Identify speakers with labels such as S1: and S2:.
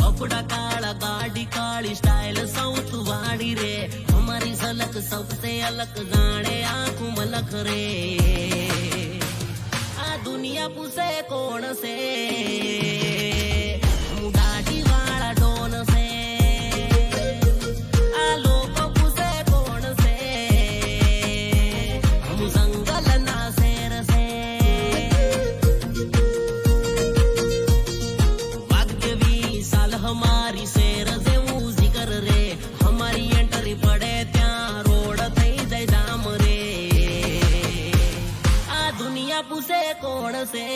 S1: कपड़ा काला गाड़ी काली स्टाइल साउथ वाड़ी रे हमारी झलक सबसे अलग गाने आंखों मलक रे आ दुनिया पूछे कौन से હું દાઢી વાળા ડોન से आ लोग पूछे कौन से हम जंगल ना शेर से भाग्य भी साल हमारी शेर जेवू जिगर रे हमारी एंट्री पड़े त्या रोड થઈ જાય જામ રે આ દુનિયા પૂછે કોણ છે